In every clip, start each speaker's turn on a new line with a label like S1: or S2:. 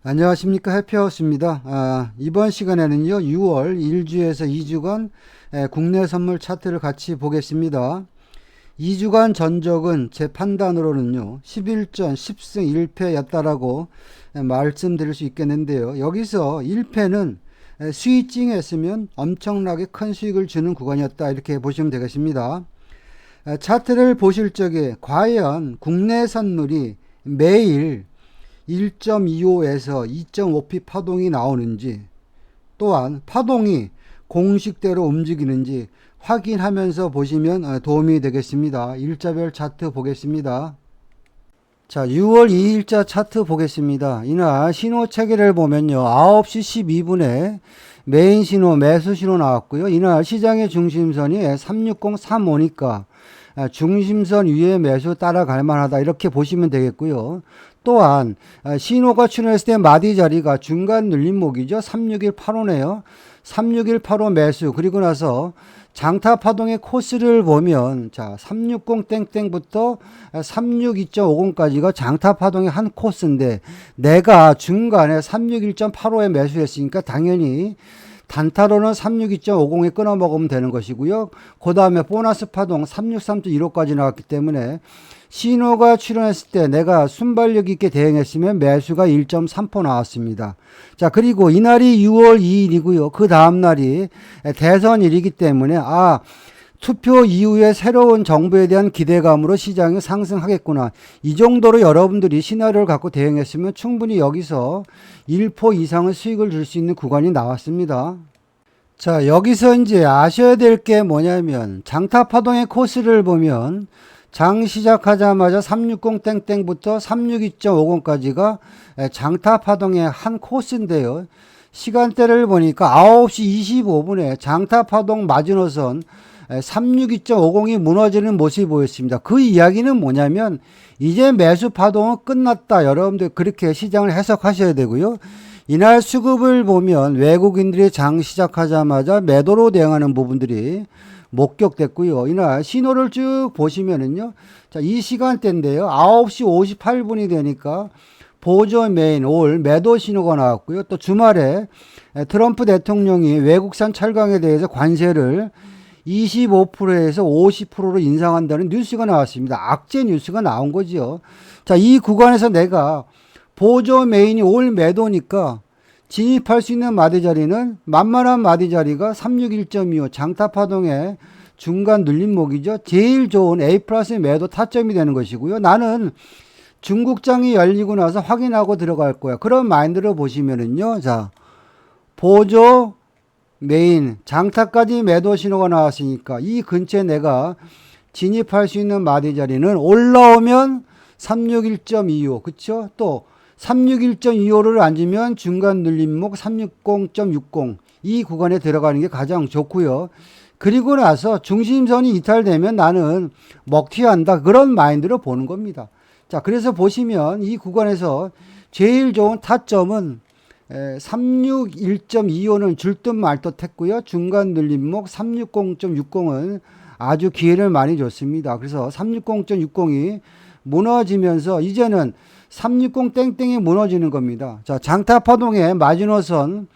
S1: 안녕하십니까, 해피하우스입니다. 이번 시간에는요 6월 1주에서 2주간 국내 선물 차트를 같이 보겠습니다. 2주간 전적은 제 판단으로는요 11전 10승 1패였다라고 말씀드릴 수 있겠는데요. 여기서 1패는 스위칭했으면 엄청나게 큰 수익을 주는 구간이었다, 이렇게 보시면 되겠습니다. 차트를 보실 적에 과연 국내 선물이 매일 1.25에서 2.5p 파동이 나오는지, 또한 파동이 공식대로 움직이는지 확인하면서 보시면 도움이 되겠습니다. 일자별 차트 보겠습니다. 자, 6월 2일자 차트 보겠습니다. 이날 신호 체계를 보면요 9시 12분에 메인 신호, 매수 신호 나왔고요. 이날 시장의 중심선이 36035니까 중심선 위에 매수 따라갈 만하다, 이렇게 보시면 되겠고요. 또한 신호가 출현했을 때 마디 자리가 중간 눌림목이죠. 36185네요. 36185 매수, 그리고 나서 장타 파동의 코스를 보면 자 360 땡땡부터 362.50까지가 장타 파동의 한 코스인데, 내가 중간에 361.85에 매수했으니까 당연히 단타로는 362.50에 끊어 먹으면 되는 것이고요. 그 다음에 보너스 파동 363.15까지 나왔기 때문에 신호가 출현했을 때 내가 순발력 있게 대응했으면 매수가 1.3% 나왔습니다. 자, 그리고 이날이 6월 2일이고요. 그 다음날이 대선일이기 때문에 투표 이후에 새로운 정부에 대한 기대감으로 시장이 상승하겠구나, 이 정도로 여러분들이 시나리오를 갖고 대응했으면 충분히 여기서 1% 이상의 수익을 줄 수 있는 구간이 나왔습니다. 자, 여기서 이제 아셔야 될 게 뭐냐면 장타 파동의 코스를 보면 장 시작하자마자 360 땡땡부터 362.50까지가 장타 파동의 한 코스인데요. 시간대를 보니까 9시 25분에 장타 파동 마지노선 362.50이 무너지는 모습이 보였습니다. 그 이야기는 뭐냐면 이제 매수 파동은 끝났다, 여러분들 그렇게 시장을 해석하셔야 되고요. 이날 수급을 보면 외국인들이 장 시작하자마자 매도로 대응하는 부분들이 목격됐고요. 이날 신호를 쭉 보시면은요, 자, 이 시간대인데요 9시 58분이 되니까 보조 메인 올 매도 신호가 나왔고요. 또 주말에 트럼프 대통령이 외국산 철강에 대해서 관세를 25%에서 50%로 인상한다는 뉴스가 나왔습니다. 악재 뉴스가 나온 거죠. 자, 이 구간에서 내가 보조 메인이 올 매도니까 진입할 수 있는 마디 자리는 만만한 마디 자리가 361.25 장타 파동의 중간 눌림목이죠. 제일 좋은 A 플러스 매도 타점이 되는 것이고요. 나는 중국장이 열리고 나서 확인하고 들어갈 거야, 그런 마인드로 보시면은요, 자, 보조 메인 장타까지 매도 신호가 나왔으니까 이 근처에 내가 진입할 수 있는 마디 자리는 올라오면 361.25, 그쵸? 또 361.25를 앉으면 중간 눌림목 360.60, 이 구간에 들어가는 게 가장 좋고요. 그리고 나서 중심선이 이탈되면 나는 먹튀한다, 그런 마인드로 보는 겁니다. 자, 그래서 보시면 이 구간에서 제일 좋은 타점은 361.25는 줄 듯 말 듯 했고요. 중간 눌림목 360.60은 아주 기회를 많이 줬습니다. 그래서 360.60이 무너지면서 이제는 360 땡땡이 무너지는 겁니다. 자, 장타 파동의 마지노선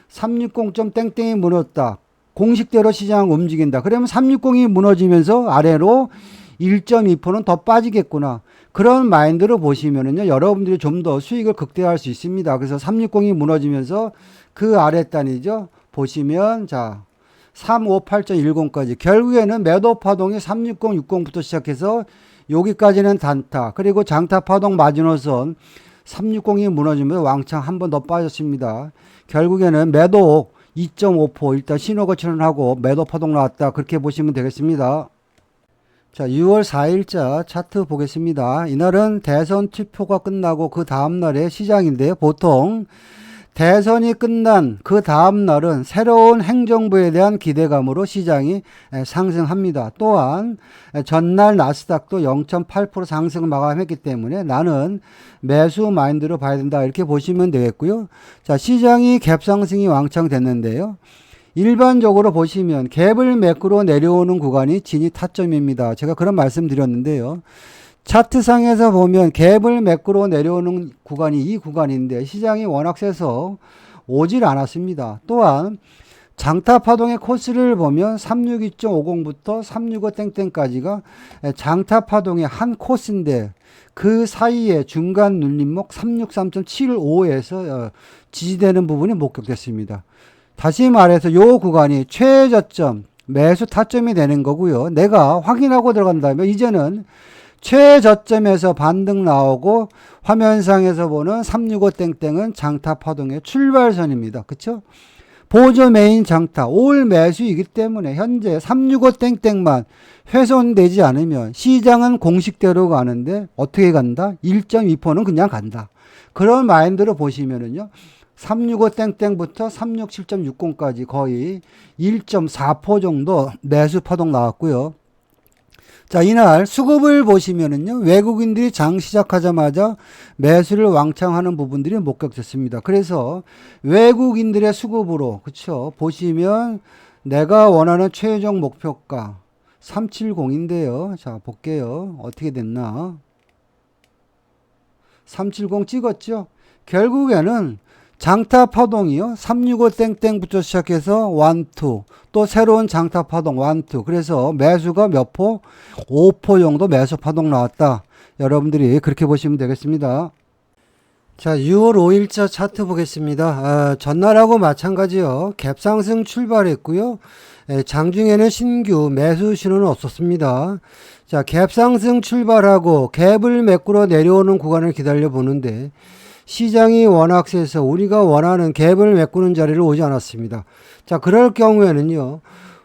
S1: 360 땡땡이 무너졌다, 공식대로 시장 움직인다, 그러면 360이 무너지면서 아래로 1.2%는 더 빠지겠구나, 그런 마인드로 보시면은요, 여러분들이 좀 더 수익을 극대화할 수 있습니다. 그래서 360이 무너지면서 그 아래 단위죠. 보시면 자 358.10까지 결국에는 매도 파동이 360, 60부터 시작해서 여기까지는 단타, 그리고 장타 파동 마지노선 360이 무너지면서 왕창 한 번 더 빠졌습니다. 결국에는 매도 2.5% 일단 신호가 출현하고 매도 파동 나왔다, 그렇게 보시면 되겠습니다. 자, 6월 4일자 차트 보겠습니다. 이날은 대선 투표가 끝나고 그 다음날에 시장인데요. 보통 대선이 끝난 그 다음날은 새로운 행정부에 대한 기대감으로 시장이 상승합니다. 또한 전날 나스닥도 0.8% 상승을 마감했기 때문에 나는 매수 마인드로 봐야 된다, 이렇게 보시면 되겠고요. 자, 시장이 갭상승이 왕창 됐는데요. 일반적으로 보시면 갭을 매꾸로 내려오는 구간이 진입 타점입니다. 제가 그런 말씀 드렸는데요. 차트상에서 보면 갭을 매꾸러 내려오는 구간이 이 구간인데 시장이 워낙 세서 오질 않았습니다. 또한 장타 파동의 코스를 보면 362.50부터 365 땡땡까지가 장타 파동의 한 코스인데 그 사이에 중간 눌림목 363.75에서 지지되는 부분이 목격됐습니다. 다시 말해서 이 구간이 최저점 매수 타점이 되는 거고요. 내가 확인하고 들어간다면 이제는 최저점에서 반등 나오고 화면상에서 보는 365 땡땡은 장타 파동의 출발선입니다. 그쵸? 보조 메인 장타 올 매수이기 때문에 현재 365 땡땡만 훼손되지 않으면 시장은 공식대로 가는데 어떻게 간다? 1.2%는 그냥 간다. 그런 마인드로 보시면은요. 365 땡땡부터 367.60까지 거의 1.4% 정도 매수 파동 나왔고요. 자, 이날 수급을 보시면은요, 외국인들이 장 시작하자마자 매수를 왕창 하는 부분들이 목격됐습니다. 그래서 외국인들의 수급으로, 그쵸? 보시면 내가 원하는 최종 목표가 370인데요. 자, 볼게요. 어떻게 됐나? 370 찍었죠? 결국에는 장타 파동이요. 365 땡땡부터 시작해서 1, 2, 또 새로운 장타 파동 1, 2. 그래서 매수가 몇 포? 5포 정도 매수 파동 나왔다. 여러분들이 그렇게 보시면 되겠습니다. 자, 6월 5일자 차트 보겠습니다. 전날하고 마찬가지요. 갭상승 출발했고요. 장중에는 신규 매수 신호는 없었습니다. 자, 갭상승 출발하고 갭을 메꾸러 내려오는 구간을 기다려 보는데 시장이 워낙 세서 우리가 원하는 갭을 메꾸는 자리를 오지 않았습니다. 자, 그럴 경우에는요.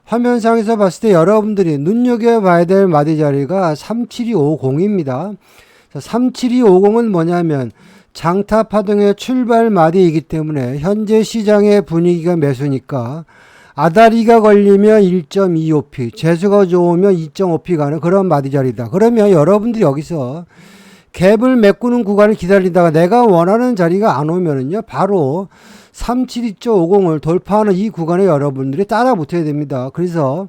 S1: 화면상에서 봤을 때 여러분들이 눈여겨봐야 될 마디 자리가 37250입니다. 자, 37250은 뭐냐면 장타 파동의 출발 마디이기 때문에 현재 시장의 분위기가 매수니까 아다리가 걸리면 1.25p, 재수가 좋으면 2.5p 가는 그런 마디 자리다. 그러면 여러분들이 여기서 갭을 메꾸는 구간을 기다리다가 내가 원하는 자리가 안 오면은요, 바로 372.50을 돌파하는 이 구간에 여러분들이 따라 붙어야 됩니다. 그래서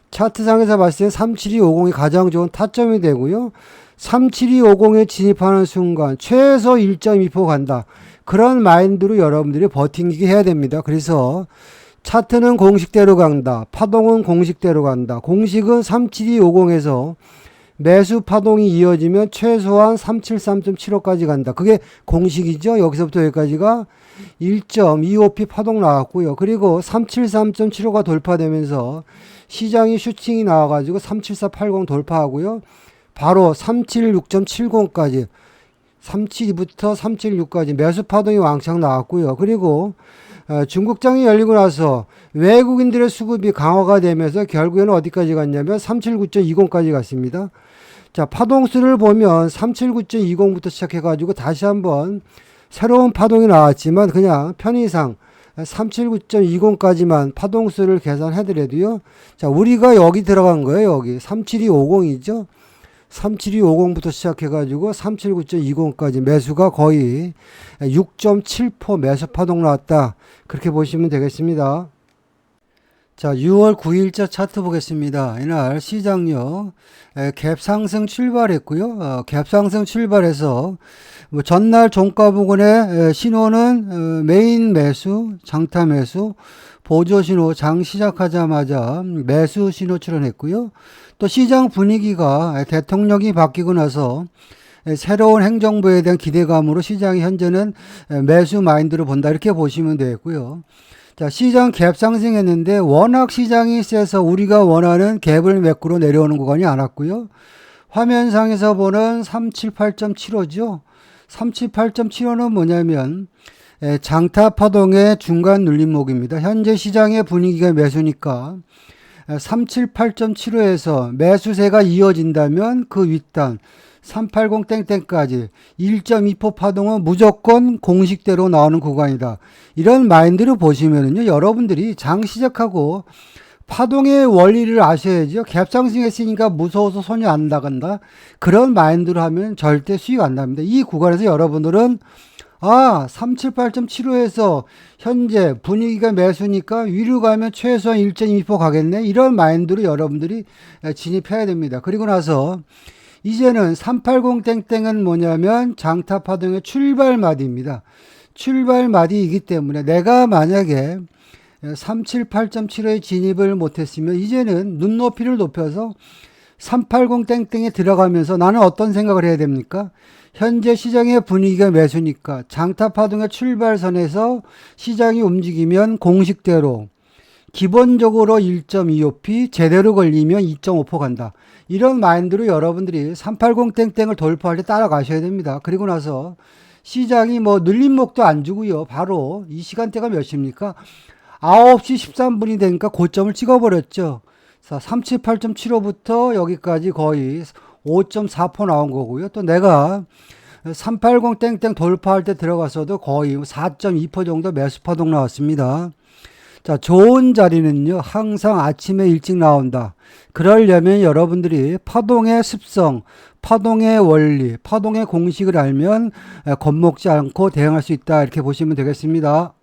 S1: 차트상에서 봤을 때 37250이 가장 좋은 타점이 되고요. 37250에 진입하는 순간 최소 1.2% 간다. 그런 마인드로 여러분들이 버팅기기 해야 됩니다. 그래서 차트는 공식대로 간다. 파동은 공식대로 간다. 공식은 37250에서 매수 파동이 이어지면 최소한 373.75까지 간다. 그게 공식이죠. 여기서부터 여기까지가 1.25p 파동 나왔고요. 그리고 373.75가 돌파되면서 시장이 슈팅이 나와가지고 37480 돌파하고요. 바로 376.70까지 372부터 376까지 매수 파동이 왕창 나왔고요. 그리고 중국장이 열리고 나서 외국인들의 수급이 강화가 되면서 결국에는 어디까지 갔냐면 379.20까지 갔습니다. 자, 파동수를 보면 379.20부터 시작해가지고 다시 한번 새로운 파동이 나왔지만 그냥 편의상 379.20까지만 파동수를 계산해드려도요. 자, 우리가 여기 들어간 거예요. 여기 37250이죠. 37250부터 시작해가지고 379.20까지 매수가 거의 6.7% 매수 파동 나왔다. 그렇게 보시면 되겠습니다. 자, 6월 9일자 차트 보겠습니다. 이날 시장요, 갭 상승 출발했고요. 갭 상승 출발해서 전날 종가 부근의 신호는 메인 매수, 장타 매수, 보조 신호 장 시작하자마자 매수 신호 출현했고요. 또 시장 분위기가 대통령이 바뀌고 나서 새로운 행정부에 대한 기대감으로 시장이 현재는 매수 마인드로 본다. 이렇게 보시면 되겠고요. 자, 시장 갭 상승했는데 워낙 시장이 세서 우리가 원하는 갭을 메꾸러 내려오는 구간이 안 왔고요. 화면상에서 보는 378.75죠. 378.75는 뭐냐면 장타 파동의 중간 눌림목입니다. 현재 시장의 분위기가 매수니까 378.75에서 매수세가 이어진다면 그 윗단 380 땡땡까지 1.2% 파동은 무조건 공식대로 나오는 구간이다. 이런 마인드로 보시면은요, 여러분들이 장 시작하고 파동의 원리를 아셔야죠. 갭 상승했으니까 무서워서 손이 안 나간다. 그런 마인드로 하면 절대 수익 안 납니다. 이 구간에서 여러분들은 378.75에서 현재 분위기가 매수니까 위로 가면 최소한 1.2% 가겠네. 이런 마인드로 여러분들이 진입해야 됩니다. 그리고 나서 이제는 380 땡땡은 뭐냐면 장타 파동의 출발마디입니다. 출발마디이기 때문에 내가 만약에 378.75에 진입을 못했으면 이제는 눈높이를 높여서 380 땡땡에 들어가면서 나는 어떤 생각을 해야 됩니까? 현재 시장의 분위기가 매수니까 장타 파동의 출발선에서 시장이 움직이면 공식대로 기본적으로 1.25p 제대로 걸리면 2.5% 간다. 이런 마인드로 여러분들이 380 땡땡을 돌파할 때 따라가셔야 됩니다. 그리고 나서 시장이 뭐 눌림목도 안 주고요. 바로 이 시간대가 몇 시입니까? 9시 13분이 되니까 고점을 찍어버렸죠. 378.75부터 여기까지 거의 5.4% 나온 거고요. 또 내가 380 땡땡 돌파할 때 들어가서도 거의 4.2% 정도 매수 파동 나왔습니다. 자, 좋은 자리는요, 항상 아침에 일찍 나온다. 그러려면 여러분들이 파동의 습성, 파동의 원리, 파동의 공식을 알면 겁먹지 않고 대응할 수 있다. 이렇게 보시면 되겠습니다.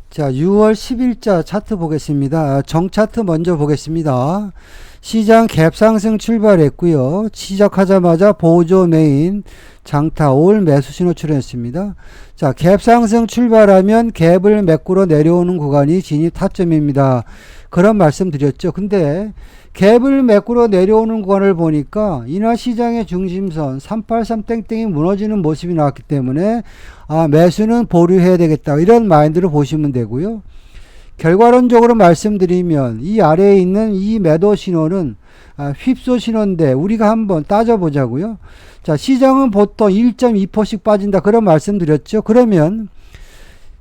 S1: 자, 6월 10일자 차트 보겠습니다. 정차트 먼저 보겠습니다. 시장 갭상승 출발했고요. 시작하자마자 보조 메인 장타 올 매수 신호 출현했습니다. 자, 갭상승 출발하면 갭을 메꾸러 내려오는 구간이 진입 타점입니다. 그런 말씀 드렸죠. 근데 갭을 메꾸러 내려오는 구간을 보니까 이날 시장의 중심선 383 땡땡이 무너지는 모습이 나왔기 때문에 매수는 보류해야 되겠다. 이런 마인드로 보시면 되고요. 결과론적으로 말씀드리면 이 아래에 있는 이 매도 신호는 휩소 신호인데 우리가 한번 따져보자고요. 자, 시장은 보통 1.2%씩 빠진다. 그런 말씀 드렸죠. 그러면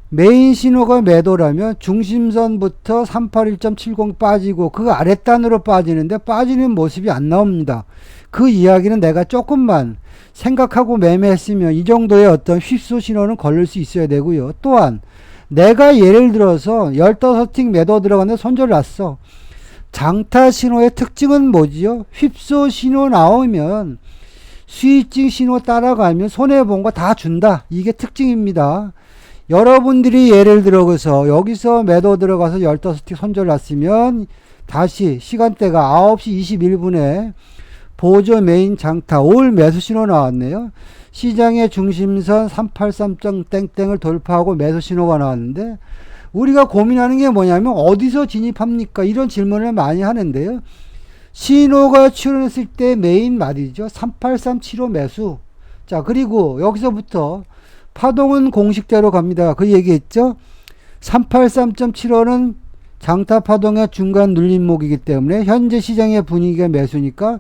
S1: 메인 신호가 매도라면 중심선부터 381.70 빠지고 그 아랫단으로 빠지는데 빠지는 모습이 안 나옵니다. 그 이야기는 내가 조금만 생각하고 매매했으면 이 정도의 어떤 휩소 신호는 걸릴 수 있어야 되고요. 또한 내가 예를 들어서 15틱 매도 들어갔는데 손절 났어. 장타 신호의 특징은 뭐지요? 휩소 신호 나오면 스위칭 신호 따라가면 손해본 거 다 준다. 이게 특징입니다. 여러분들이 예를 들어서 여기서 매도 들어가서 15틱 손절 났으면 다시 시간대가 9시 21분에 보조 메인 장타 올 매수 신호 나왔네요. 시장의 중심선 383.땡땡을 돌파하고 매수 신호가 나왔는데 우리가 고민하는 게 뭐냐면 어디서 진입합니까? 이런 질문을 많이 하는데요. 신호가 출현했을 때 메인 말이죠. 38375 매수. 자, 그리고 여기서부터 파동은 공식대로 갑니다. 그 얘기했죠. 383.75는 장타 파동의 중간 눌림목이기 때문에 현재 시장의 분위기가 매수니까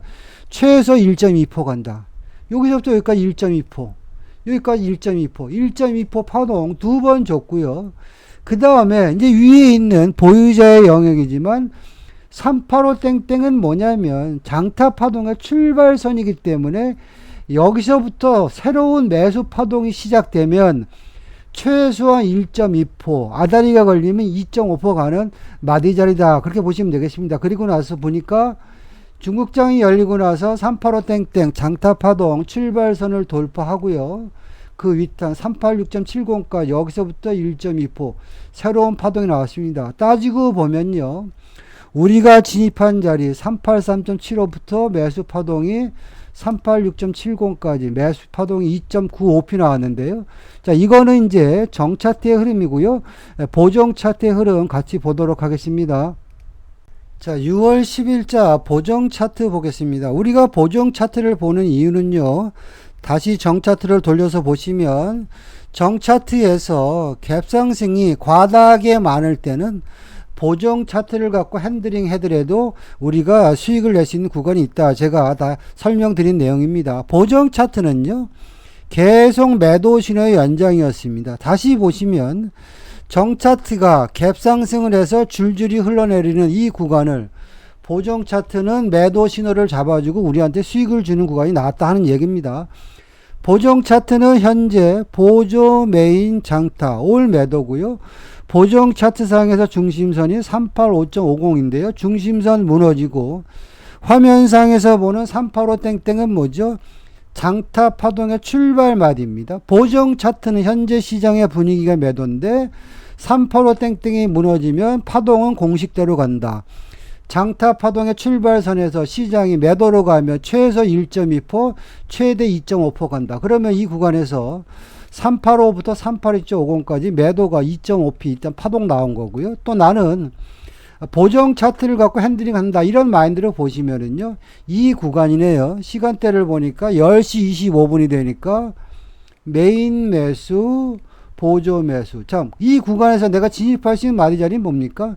S1: 최소 1.2% 간다. 여기서부터 여기까지 1.2%, 여기까지 1.2%, 1.2% 파동 두 번 줬고요. 그 다음에 이제 위에 있는 보유자의 영역이지만 385 땡땡은 뭐냐면 장타 파동의 출발선이기 때문에 여기서부터 새로운 매수 파동이 시작되면 최소한 1.2%, 아다리가 걸리면 2.5% 가는 마디자리다. 그렇게 보시면 되겠습니다. 그리고 나서 보니까 중국장이 열리고 나서 385 땡땡 장타 파동 출발선을 돌파하고요. 그 윗단 386.70까지 여기서부터 1.2% 새로운 파동이 나왔습니다. 따지고 보면요. 우리가 진입한 자리 383.75부터 매수 파동이 386.70까지 매수 파동이 2.95p 나왔는데요. 자, 이거는 이제 정차트의 흐름이고요. 보정 차트의 흐름 같이 보도록 하겠습니다. 자, 6월 10일자 보정 차트 보겠습니다. 우리가 보정 차트를 보는 이유는요. 다시 정차트를 돌려서 보시면 정차트에서 갭상승이 과다하게 많을 때는 보정 차트를 갖고 핸들링 해더라도 우리가 수익을 낼 수 있는 구간이 있다. 제가 다 설명드린 내용입니다. 보정 차트는요. 계속 매도 신호의 연장이었습니다. 다시 보시면 정차트가 갭상승을 해서 줄줄이 흘러내리는 이 구간을 보정 차트는 매도 신호를 잡아주고 우리한테 수익을 주는 구간이 나왔다 하는 얘기입니다. 보정 차트는 현재 보조 메인 장타 올 매도고요. 보정 차트상에서 중심선이 385.50인데요. 중심선 무너지고 화면상에서 보는 385 땡땡은 뭐죠? 장타 파동의 출발마디입니다. 보정 차트는 현재 시장의 분위기가 매도인데 385 땡땡이 무너지면 파동은 공식대로 간다. 장타 파동의 출발선에서 시장이 매도로 가면 최소 1.2%, 최대 2.5% 간다. 그러면 이 구간에서 385부터 382.50까지 매도가 2.5p 일단 파동 나온 거고요. 또 나는 보정 차트를 갖고 핸들링 한다. 이런 마인드로 보시면은요. 이 구간이네요. 시간대를 보니까 10시 25분이 되니까 메인 매수, 보조 매수. 참, 이 구간에서 내가 진입할 수 있는 마디 자리는 뭡니까?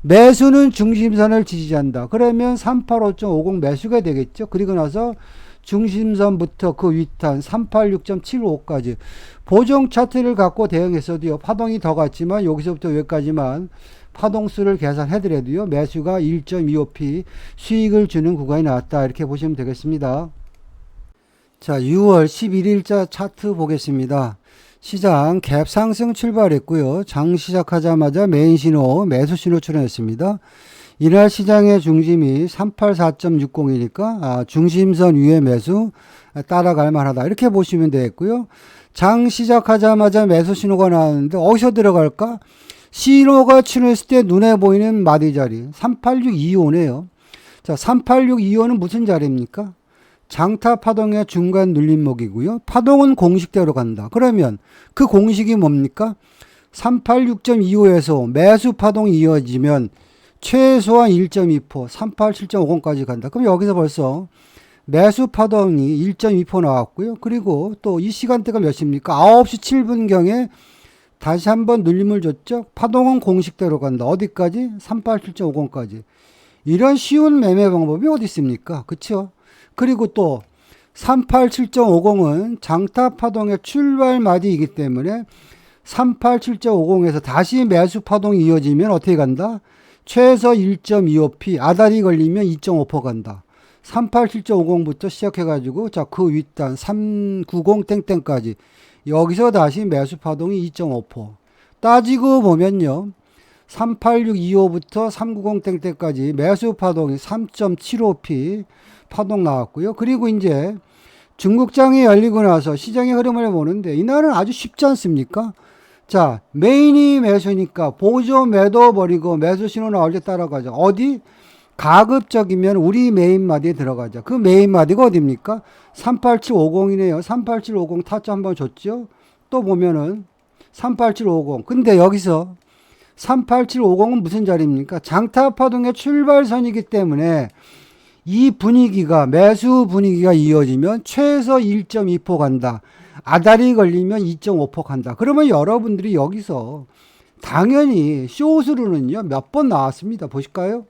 S1: 매수는 중심선을 지지한다. 그러면 385.50 매수가 되겠죠. 그리고 나서 중심선부터 그 윗단 386.75까지 보정 차트를 갖고 대응했어도요. 파동이 더 갔지만 여기서부터 여기까지만 파동수를 계산해더라도요. 매수가 1.25p 수익을 주는 구간이 나왔다. 이렇게 보시면 되겠습니다. 자, 6월 11일자 차트 보겠습니다. 시장 갭 상승 출발했고요. 장 시작하자마자 메인 신호, 매수 신호 출현했습니다. 이날 시장의 중심이 384.60이니까 중심선 위에 매수 따라갈 만하다. 이렇게 보시면 되겠고요. 장 시작하자마자 매수 신호가 나왔는데 어디서 들어갈까? 신호가 출현했을 때 눈에 보이는 마디 자리 38625네요. 자, 38625는 무슨 자리입니까? 장타 파동의 중간 눌림목이고요. 파동은 공식대로 간다. 그러면 그 공식이 뭡니까? 386.25에서 매수 파동이 이어지면 최소한 1.2%, 387.50까지 간다. 그럼 여기서 벌써 매수 파동이 1.2% 나왔고요. 그리고 또 이 시간대가 몇 시입니까? 9시 7분경에 다시 한번 눌림을 줬죠. 파동은 공식대로 간다. 어디까지? 387.50까지. 이런 쉬운 매매 방법이 어디 있습니까? 그쵸? 그리고 또 387.50은 장타 파동의 출발 마디이기 때문에 387.50에서 다시 매수 파동이 이어지면 어떻게 간다? 최소 1.25p 아다리 걸리면 2.5% 간다. 387.50부터 시작해가지고 자, 그 윗단 390 땡땡까지 여기서 다시 매수 파동이 2.5%. 따지고 보면요. 38625부터 390 땡땡까지 매수 파동이 3.75p 파동 나왔고요. 그리고 이제 중국장이 열리고 나서 시장의 흐름을 보는데 이날은 아주 쉽지 않습니까? 자, 메인이 매수니까 보조 매도 버리고 매수 신호 나올 때 따라가자. 어디? 가급적이면 우리 메인 마디에 들어가자. 그 메인 마디가 어디입니까? 38750이네요. 38750 타점 한번 줬죠. 또 보면은 38750. 근데 여기서 38750은 무슨 자리입니까? 장타 파동의 출발선이기 때문에 이 분위기가 매수 분위기가 이어지면 최소 1.2% 간다. 아다리 걸리면 2.5% 간다. 그러면 여러분들이 여기서 당연히 쇼스루는요 몇 번 나왔습니다. 보실까요?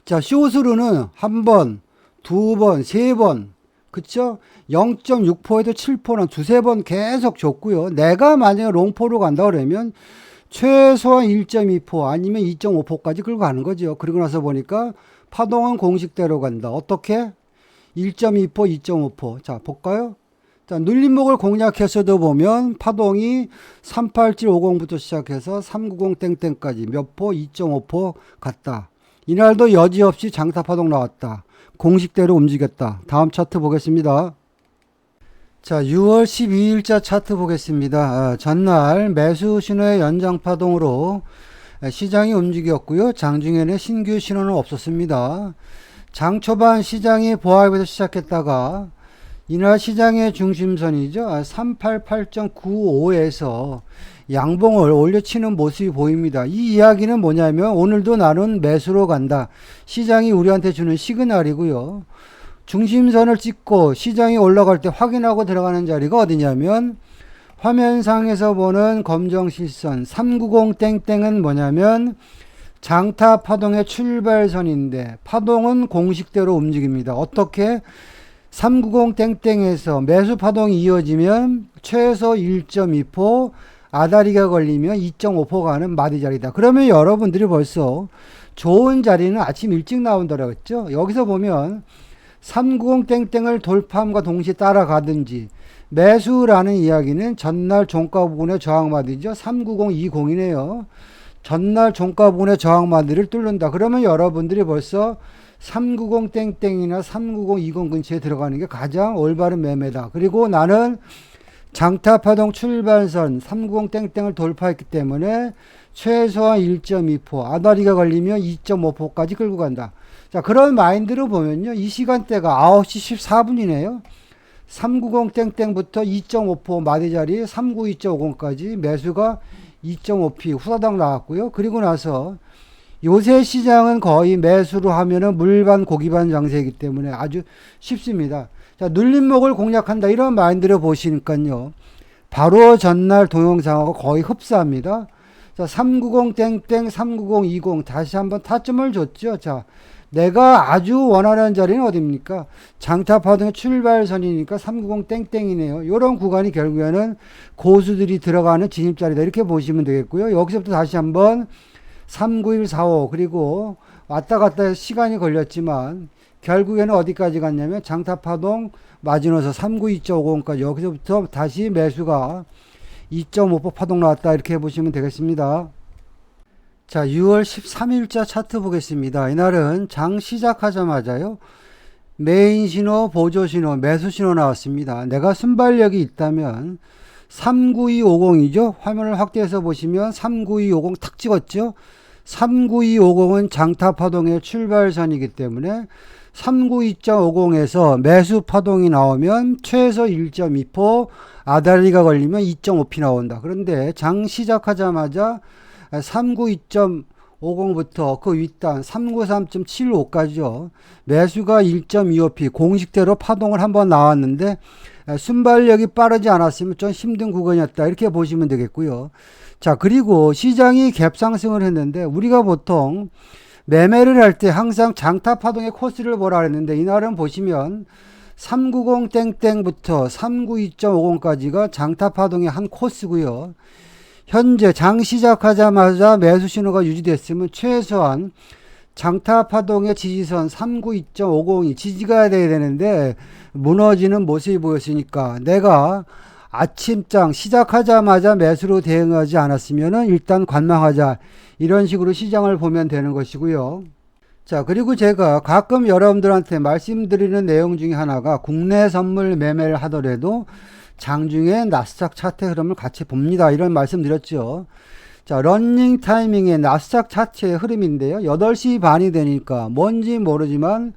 S1: 자, 쇼스루는 한 번, 두 번, 세 번, 그쵸? 0.6%에도 7%는 두세 번 계속 줬고요. 내가 만약에 롱포로 간다 그러면 최소한 1.2% 아니면 2.5%까지 끌고 가는 거죠. 그리고 나서 보니까 파동은 공식대로 간다. 어떻게? 1.2%, 2.5%. 자, 볼까요? 자, 눌림목을 공략해서도 보면 파동이 38750부터 시작해서 390 땡땡까지 몇 포? 2.5% 갔다. 이날도 여지없이 장타 파동 나왔다. 공식대로 움직였다. 다음 차트 보겠습니다. 자, 6월 12일자 차트 보겠습니다. 전날 매수 신호의 연장 파동으로 시장이 움직였고요. 장중에는 신규 신호는 없었습니다. 장 초반 시장이 보합에서 시작했다가 이날 시장의 중심선이죠. 388.95에서 양봉을 올려치는 모습이 보입니다. 이 이야기는 뭐냐면 오늘도 나는 매수로 간다. 시장이 우리한테 주는 시그널이고요. 중심선을 찍고 시장이 올라갈 때 확인하고 들어가는 자리가 어디냐면 화면상에서 보는 검정실선 390 땡땡은 뭐냐면 장타 파동의 출발선인데 파동은 공식대로 움직입니다. 어떻게? 390 땡땡에서 매수 파동이 이어지면 최소 1.2% 아다리가 걸리면 2.5% 가는 마디 자리다. 그러면 여러분들이 벌써 좋은 자리는 아침 일찍 나온다고 했죠. 여기서 보면 390 땡땡을 돌파함과 동시에 따라가든지 매수라는 이야기는 전날 종가 부분의 저항마디죠. 39020이네요. 전날 종가 부분의 저항마디를 뚫는다. 그러면 여러분들이 벌써 390 땡땡이나 39020 근처에 들어가는 게 가장 올바른 매매다. 그리고 나는 장타파동 출발선 390땡땡을 돌파했기 때문에 최소한 1.2포, 아다리가 걸리면 2.5포까지 끌고 간다. 자, 그런 마인드로 보면요. 이 시간대가 9시 14분이네요. 390땡땡부터 2.5포 마디자리 392.50까지 매수가 2.5p 후다닥 나왔고요. 그리고 나서 요새 시장은 거의 매수로 하면은 물반 고기반 장세이기 때문에 아주 쉽습니다. 자, 눌림목을 공략한다 이런 마인드로 보시니까요. 바로 전날 동영상하고 거의 흡사합니다. 자, 390땡땡 39020 다시 한번 타점을 줬죠. 자, 내가 아주 원하는 자리는 어디입니까? 장타파동의 출발선이니까 390땡땡이네요. 이런 구간이 결국에는 고수들이 들어가는 진입자리다 이렇게 보시면 되겠고요. 여기서부터 다시 한번 39145 그리고 왔다 갔다 해서 시간이 걸렸지만 결국에는 어디까지 갔냐면 장타파동 마지노선 392.50까지 여기서부터 다시 매수가 2.5% 파동 나왔다 이렇게 보시면 되겠습니다. 자, 6월 13일자 차트 보겠습니다. 이날은 장 시작하자마자요. 메인 신호, 보조 신호, 매수 신호 나왔습니다. 내가 순발력이 있다면 39250이죠. 화면을 확대해서 보시면 39250 탁 찍었죠. 39250은 장타파동의 출발선이기 때문에 392.50에서 매수 파동이 나오면 최소 1.2포, 아다리가 걸리면 2.5p 나온다. 그런데 장 시작하자마자 392.50부터 그 윗단 393.75까지요. 매수가 1.25p 공식대로 파동을 한번 나왔는데 순발력이 빠르지 않았으면 좀 힘든 구간이었다. 이렇게 보시면 되겠고요. 자, 그리고 시장이 갭상승을 했는데 우리가 보통 매매를 할 때 항상 장타 파동의 코스를 보라 그랬는데 이날은 보시면 390땡땡부터 392.50까지가 장타 파동의 한 코스고요. 현재 장 시작하자마자 매수 신호가 유지됐으면 최소한 장타 파동의 지지선 392.50이 지지가 돼야 되는데 무너지는 모습이 보였으니까 내가 아침장 시작하자마자 매수로 대응하지 않았으면 일단 관망하자 이런 식으로 시장을 보면 되는 것이고요. 자, 그리고 제가 가끔 여러분들한테 말씀드리는 내용 중에 하나가 국내 선물 매매를 하더라도 장중에 나스닥 차트 흐름을 같이 봅니다. 이런 말씀 드렸죠. 자, 러닝 타이밍의 나스닥 차트의 흐름인데요. 8시 반이 되니까 뭔지 모르지만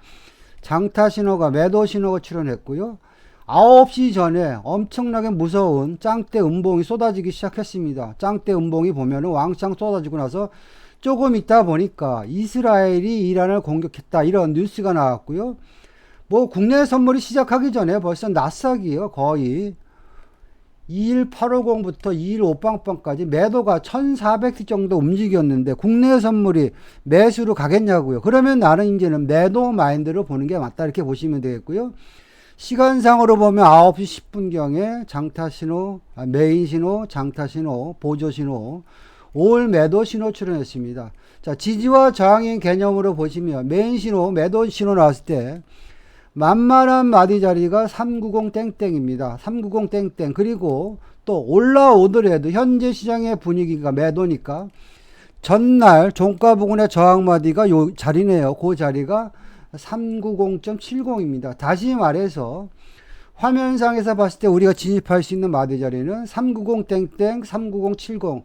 S1: 장타 신호가 매도 신호가 출현했고요. 9시 전에 엄청나게 무서운 짱대 음봉이 쏟아지기 시작했습니다. 짱대 음봉이 보면은 왕창 쏟아지고 나서 조금 있다 보니까 이스라엘이 이란을 공격했다 이런 뉴스가 나왔고요. 뭐 국내 선물이 시작하기 전에 벌써 나스닥이요. 거의 21850부터 215빵빵까지 매도가 1400티 정도 움직였는데 국내 선물이 매수로 가겠냐고요. 그러면 나는 이제는 매도 마인드로 보는 게 맞다 이렇게 보시면 되겠고요. 시간상으로 보면 9시 10분경에 장타 신호, 메인 신호, 장타 신호, 보조 신호, 올 매도 신호 출현했습니다. 자, 지지와 저항인 개념으로 보시면 메인 신호, 매도 신호 나왔을 때 만만한 마디 자리가 390땡땡입니다. 390땡땡. 그리고 또 올라오더라도 현재 시장의 분위기가 매도니까 전날 종가 부근의 저항 마디가 요 자리네요. 그 자리가 390.70입니다. 다시 말해서 화면상에서 봤을 때 우리가 진입할 수 있는 마디 자리는 390땡땡 39070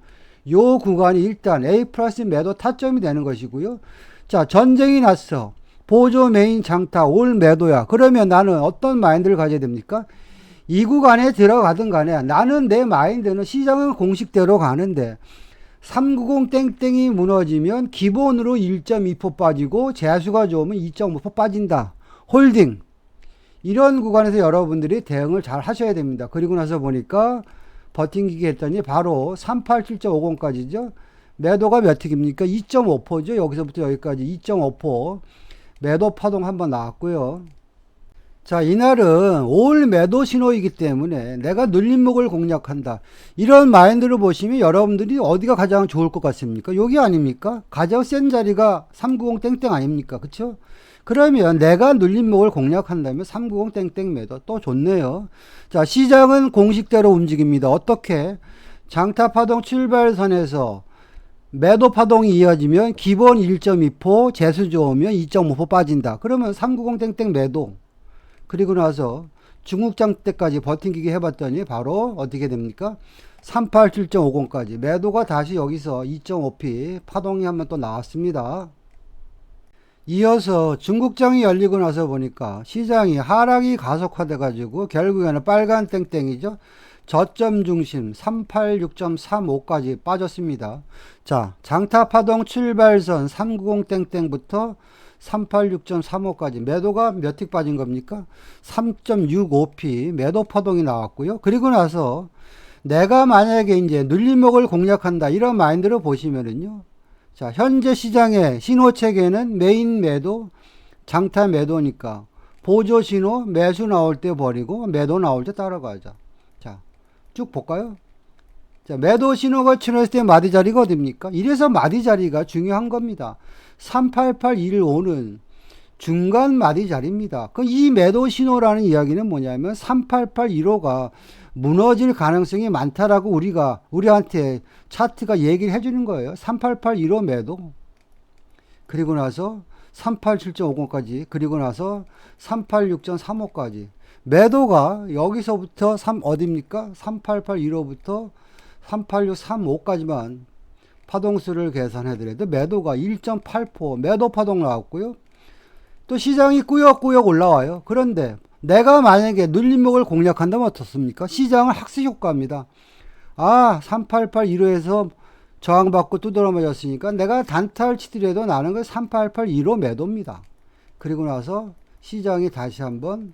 S1: 요 구간이 일단 A 플러스 매도 타점이 되는 것이고요. 자, 전쟁이 났어. 보조 메인 장타 올 매도야. 그러면 나는 어떤 마인드를 가져야 됩니까? 이 구간에 들어가든 간에 나는 내 마인드는 시장은 공식대로 가는데 390땡땡이 무너지면 기본으로 1.2% 빠지고 재수가 좋으면 2.5% 빠진다. 홀딩. 이런 구간에서 여러분들이 대응을 잘 하셔야 됩니다. 그리고 나서 보니까 버팅기기 했더니 바로 387.50까지죠. 매도가 몇 틱입니까? 2.5%죠. 여기서부터 여기까지 2.5%. 매도 파동 한번 나왔고요. 자, 이날은 올 매도 신호이기 때문에 내가 눌림목을 공략한다. 이런 마인드로 보시면 여러분들이 어디가 가장 좋을 것 같습니까? 여기 아닙니까? 가장 센 자리가 390땡땡 아닙니까? 그쵸? 그러면 내가 눌림목을 공략한다면 390땡땡 매도 또 좋네요. 자, 시장은 공식대로 움직입니다. 어떻게? 장타 파동 출발선에서 매도 파동이 이어지면 기본 1.2%, 재수 좋으면 2.5% 빠진다. 그러면 390땡땡 매도. 그리고 나서 중국장 때까지 버팅기기 해봤더니 바로 어떻게 됩니까? 387.50까지 매도가 다시 여기서 2.5p 파동이 한번 또 나왔습니다. 이어서 중국장이 열리고 나서 보니까 시장이 하락이 가속화돼 가지고 결국에는 빨간 땡땡이죠. 저점 중심 386.35까지 빠졌습니다. 자, 장타 파동 출발선 390땡땡부터 386.35까지 매도가 몇 틱 빠진 겁니까? 3.65p 매도 파동이 나왔고요. 그리고 나서 내가 만약에 이제 눌림목을 공략한다 이런 마인드로 보시면은요. 자, 현재 시장의 신호 체계는 메인 매도, 장타 매도니까 보조 신호 매수 나올 때 버리고 매도 나올 때 따라가자. 자, 쭉 볼까요? 자, 매도 신호가 출현했을 때 마디 자리가 어딥니까? 이래서 마디 자리가 중요한 겁니다. 388115는 중간 마디 자리입니다. 이 매도 신호라는 이야기는 뭐냐면 38815가 무너질 가능성이 많다라고 우리한테 차트가 얘기를 해주는 거예요. 38815 매도. 그리고 나서 387.50까지. 그리고 나서 386.35까지. 매도가 여기서부터 어딥니까? 38815부터 38635까지만 파동수를 계산해더라도 매도가 1.8% 매도 파동 나왔고요. 또 시장이 꾸역꾸역 올라와요. 그런데 내가 만약에 눌림목을 공략한다면 어떻습니까? 시장은 학습 효과입니다. 38815에서 저항받고 두드러 맞았으니까 내가 단타를 치더라도 나는 그 38815 매도입니다. 그리고 나서 시장이 다시 한번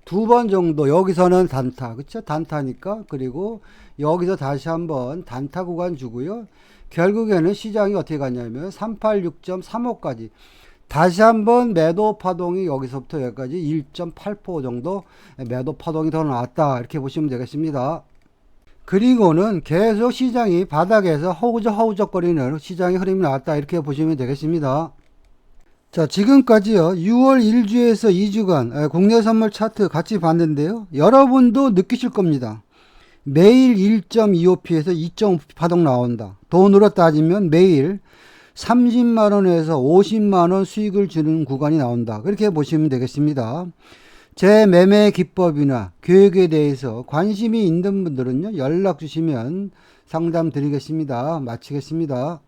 S1: 두 번 정도 여기서는 단타, 그쵸? 단타니까. 그리고 여기서 다시 한번 단타 구간 주고요. 결국에는 시장이 어떻게 갔냐면 386.35까지 다시 한번 매도 파동이 여기서부터 여기까지 1.8% 정도 매도 파동이 더 나왔다 이렇게 보시면 되겠습니다. 그리고는 계속 시장이 바닥에서 허우적거리는 시장의 흐름이 나왔다 이렇게 보시면 되겠습니다. 자, 지금까지요 6월 1주에서 2주간 국내 선물 차트 같이 봤는데요. 여러분도 느끼실 겁니다. 매일 1.25p에서 2.5p 파동 나온다. 돈으로 따지면 매일 30만원에서 50만원 수익을 주는 구간이 나온다. 그렇게 보시면 되겠습니다. 제 매매 기법이나 교육에 대해서 관심이 있는 분들은요, 연락 주시면 상담 드리겠습니다. 마치겠습니다.